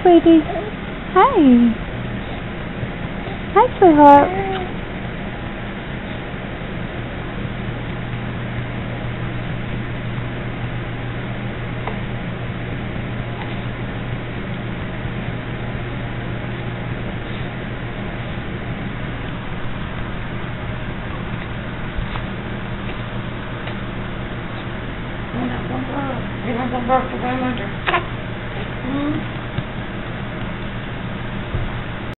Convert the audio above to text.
sweetie. Hi. Hi, sweetheart. Viene a comprar, viene a comprar tu calmante.